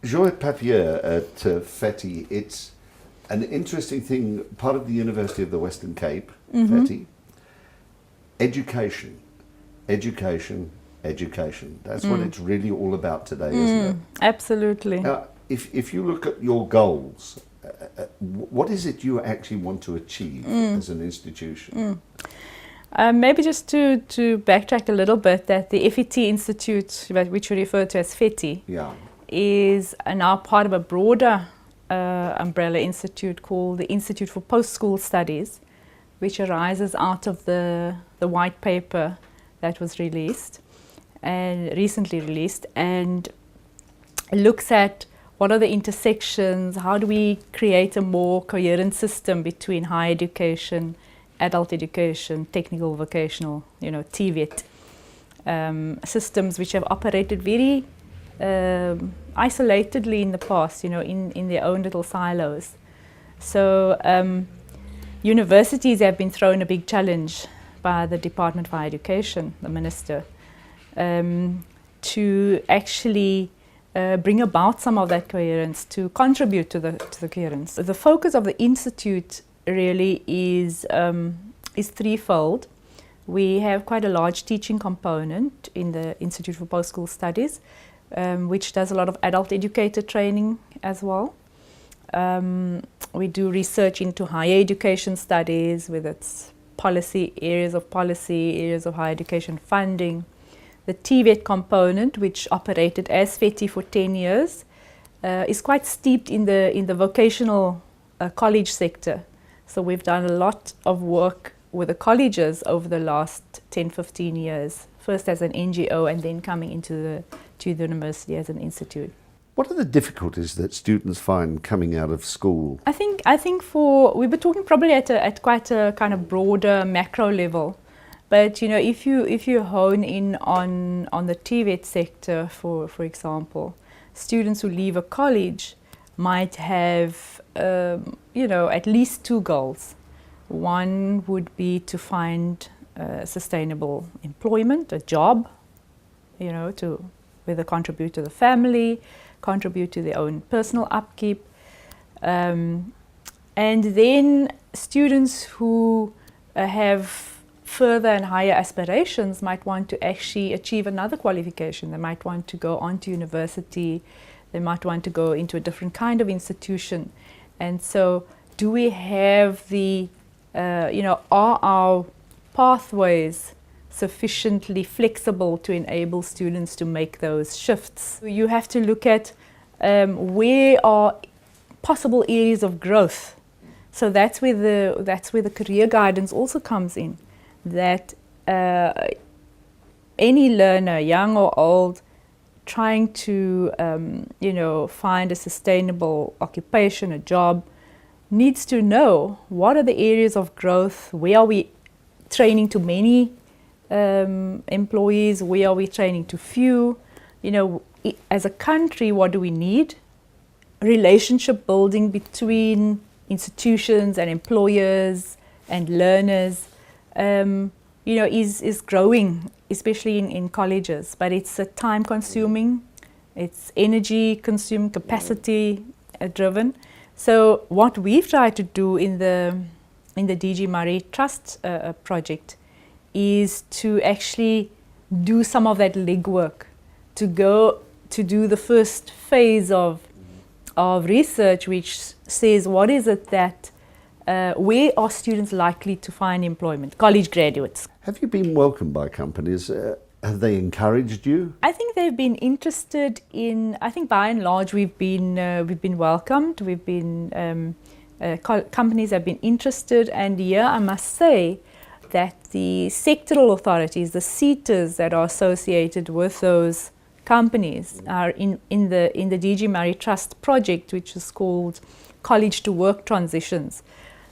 Papier at FET, it's an interesting thing, part of the University of the Western Cape, FET. Education, education, education. That's what it's really all about today, isn't it? Absolutely. Now, if you look at your goals, what is it you actually want to achieve as an institution? Maybe just to backtrack a little bit, that the FET Institute, which we refer to as FET, is now part of a broader umbrella institute called the Institute for Post-School Studies, which arises out of the white paper that was released and recently released, and looks at what are the intersections, how do we create a more coherent system between higher education, adult education, technical vocational, TVET systems, which have operated very isolatedly in the past, in their own little silos. So universities have been thrown a big challenge by the Department of Higher Education, the Minister, to actually bring about some of that coherence, to contribute to the coherence. The focus of the Institute really is threefold. We have quite a large teaching component in the Institute for Post-School Studies, which does a lot of adult educator training as well. We do research into higher education studies with its areas of higher education funding. The TVET component, which operated as FET for 10 years, is quite steeped in the vocational college sector. So we've done a lot of work with the colleges over the last 10-15 years, first as an NGO and then coming into the university as an institute. What are the difficulties that students find coming out of school? I think we were talking probably at quite a kind of broader macro level, but if you hone in on the TVET sector, for example, students who leave a college might have at least two goals. One would be to find sustainable employment, a job, to whether contribute to the family, contribute to their own personal upkeep. And then students who have further and higher aspirations might want to actually achieve another qualification. They might want to go on to university, they might want to go into a different kind of institution. And so do we have are our pathways sufficiently flexible to enable students to make those shifts? You have to look at where are possible areas of growth. So that's where the career guidance also comes in. That any learner, young or old, trying to find a sustainable occupation, a job, needs to know what are the areas of growth, where are we training too many employees, where are we training too few, as a country, what do we need? Relationship building between institutions and employers and learners is growing, especially in colleges, but it's time consuming, it's energy consuming, capacity driven. So what we've tried to do in the DG Murray Trust project is to actually do some of that legwork, to go to do the first phase of research, which says what is it that where are students likely to find employment, college graduates. Have you been welcomed by companies? Have they encouraged you? I think they've been interested in. I think by and large we've been welcomed. We've been companies have been interested, and here I must say that the sectoral authorities, the SETAs that are associated with those companies, are in the DG Murray Trust project, which is called College to Work Transitions.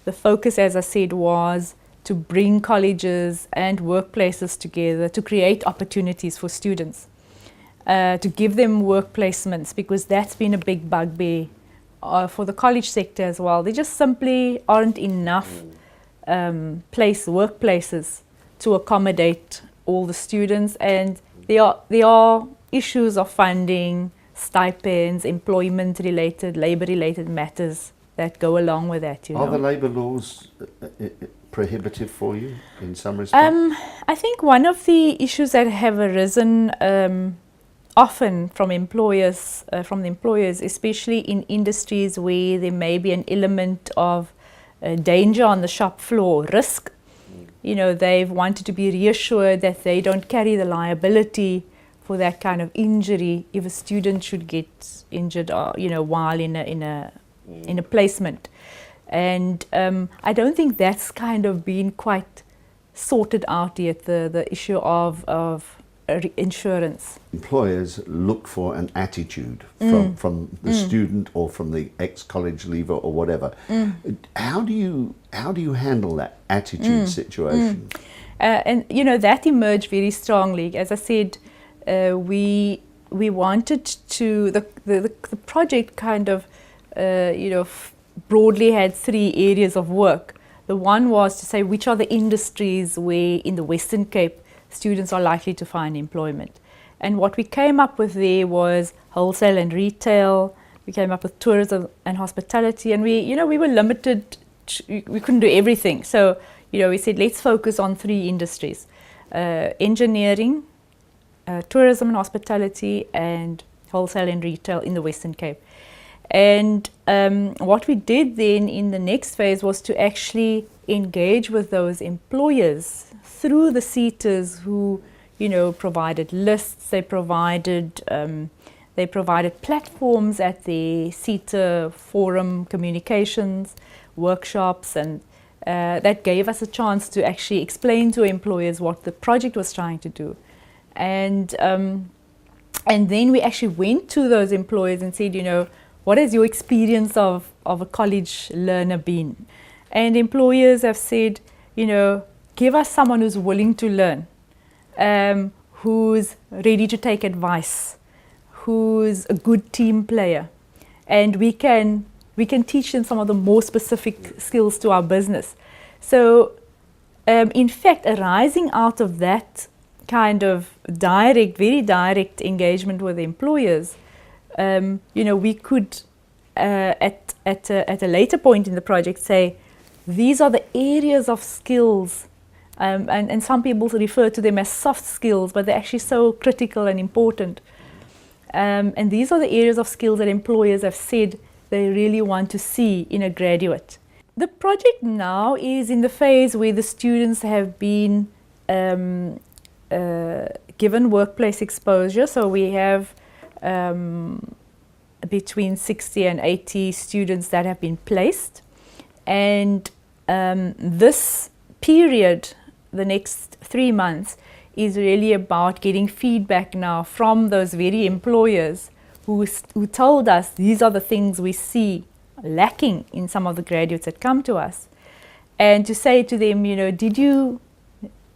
The focus, as I said, was to bring colleges and workplaces together to create opportunities for students, to give them work placements, because that's been a big bugbear for the college sector as well. There just simply aren't enough workplaces to accommodate all the students, and there are issues of funding, stipends, employment-related, labour-related matters that go along with that. Are the labour laws prohibitive for you in some respects? I think one of the issues that have arisen often from the employers, especially in industries where there may be an element of danger on the shop floor, risk. You know, they've wanted to be reassured that they don't carry the liability for that kind of injury if a student should get injured, or while in a placement. And I don't think that's kind of been quite sorted out yet. The issue of insurance. Employers look for an attitude from the student or from the ex-college leaver or whatever. How do you handle that attitude situation? And that emerged very strongly. As I said, we wanted to the project kind of broadly had 3 areas of work. The one was to say which are the industries where in the Western Cape students are likely to find employment. And what we came up with there was wholesale and retail. We came up with tourism and hospitality, and we were limited. We couldn't do everything. So, we said, let's focus on 3 industries: engineering, tourism and hospitality, and wholesale and retail in the Western Cape. And what we did then in the next phase was to actually engage with those employers through the SETAs who, provided lists. They provided platforms at the SETA forum, communications, workshops, and that gave us a chance to actually explain to employers what the project was trying to do. And then we actually went to those employers and said, what has your experience of a college learner been? And employers have said, give us someone who's willing to learn, who's ready to take advice, who's a good team player, and we can teach them some of the more specific skills to our business. So, in fact, arising out of that kind of very direct engagement with employers, we could at a later point in the project say, these are the areas of skills, and some people refer to them as soft skills, but they're actually so critical and important. And these are the areas of skills that employers have said they really want to see in a graduate. The project now is in the phase where the students have been given workplace exposure. So we have between 60 and 80 students that have been placed. And this period, the next 3 months, is really about getting feedback now from those very employers who told us these are the things we see lacking in some of the graduates that come to us. And to say to them,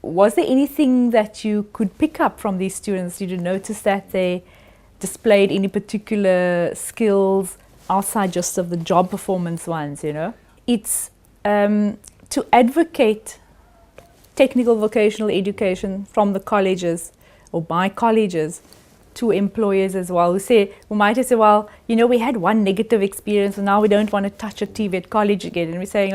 was there anything that you could pick up from these students? Did you notice that they displayed any particular skills outside just of the job performance ones, It's to advocate technical vocational education from the colleges or by colleges to employers as well, who might say, well, we had one negative experience and now we don't want to touch a TVET college again. And we're saying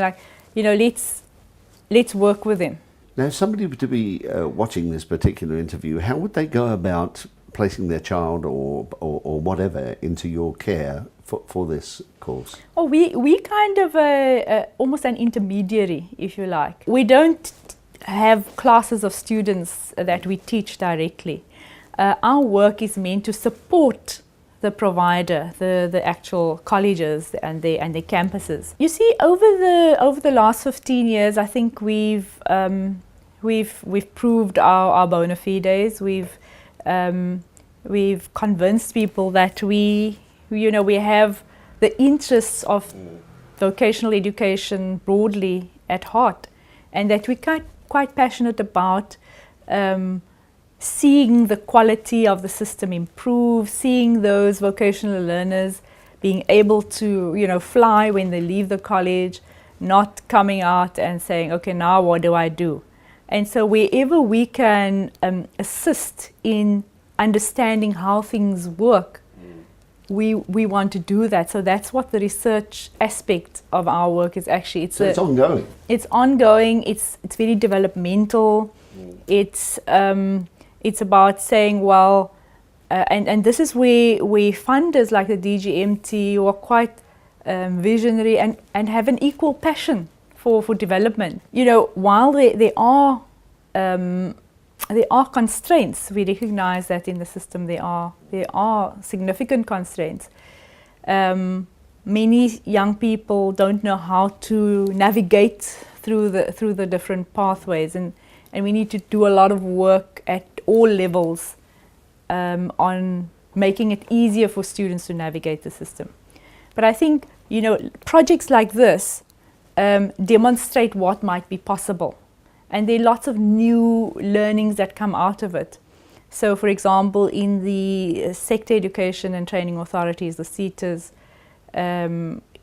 let's work with them. Now, if somebody were to be watching this particular interview, how would they go about placing their child or whatever into your care for this course? Oh, we kind of almost an intermediary, if you like. We don't have classes of students that we teach directly. Our work is meant to support the provider, the actual colleges and their campuses. You see, over the last 15 years, I think we've proved our bona fides. We've convinced people that we have the interests of vocational education broadly at heart, and that we're quite passionate about seeing the quality of the system improve, seeing those vocational learners being able to, fly when they leave the college, not coming out and saying, okay, now what do I do? And so wherever we can assist in understanding how things work, we want to do that. So that's what the research aspect of our work is actually. It's ongoing. It's ongoing. It's very developmental. It's about saying, well, and this is where funders like the DGMT who are quite visionary and have an equal passion for development. You know, while there are constraints, we recognize that in the system there are significant constraints. Many young people don't know how to navigate through the different pathways, and we need to do a lot of work at all levels on making it easier for students to navigate the system. But I think, you know, projects like this demonstrate what might be possible. And there are lots of new learnings that come out of it. So, for example, in the sector education and training authorities, the SETAs,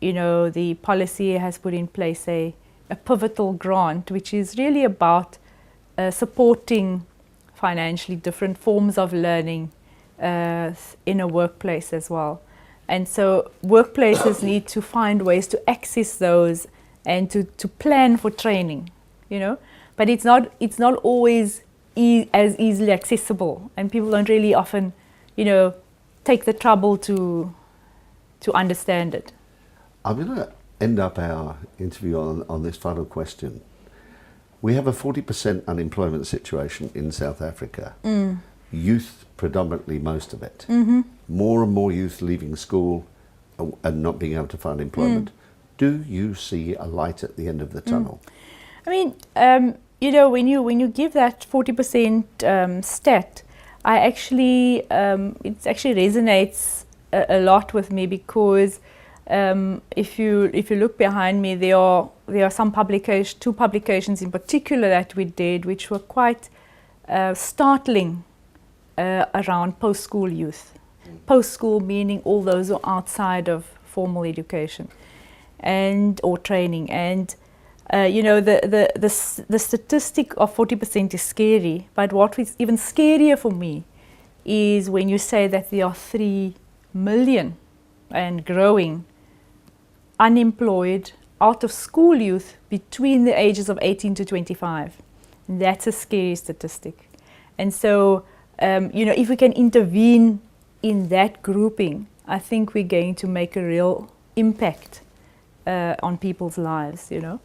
you know, the policy has put in place a pivotal grant, which is really about supporting financially different forms of learning in a workplace as well. And so workplaces need to find ways to access those and to plan for training, you know. But it's not always as easily accessible, and people don't really often, you know, take the trouble to understand it. I'm going to end up our interview on this final question. We have a 40% unemployment situation in South Africa. Youth predominantly, most of it. More and more youth leaving school and not being able to find employment. Do you see a light at the end of the tunnel? I mean, you know, when you give that 40% stat, I actually it actually resonates a lot with me, because if you look behind me, there are some two publications in particular that we did, which were quite startling around post-school youth. Post-school meaning all those who are outside of formal education or training. And you know, the statistic of 40% is scary, but what is even scarier for me is when you say that there are 3 million and growing unemployed out of school youth between the ages of 18 to 25. That's a scary statistic. And so, you know, if we can intervene in that grouping, I think we're going to make a real impact on people's lives, you know.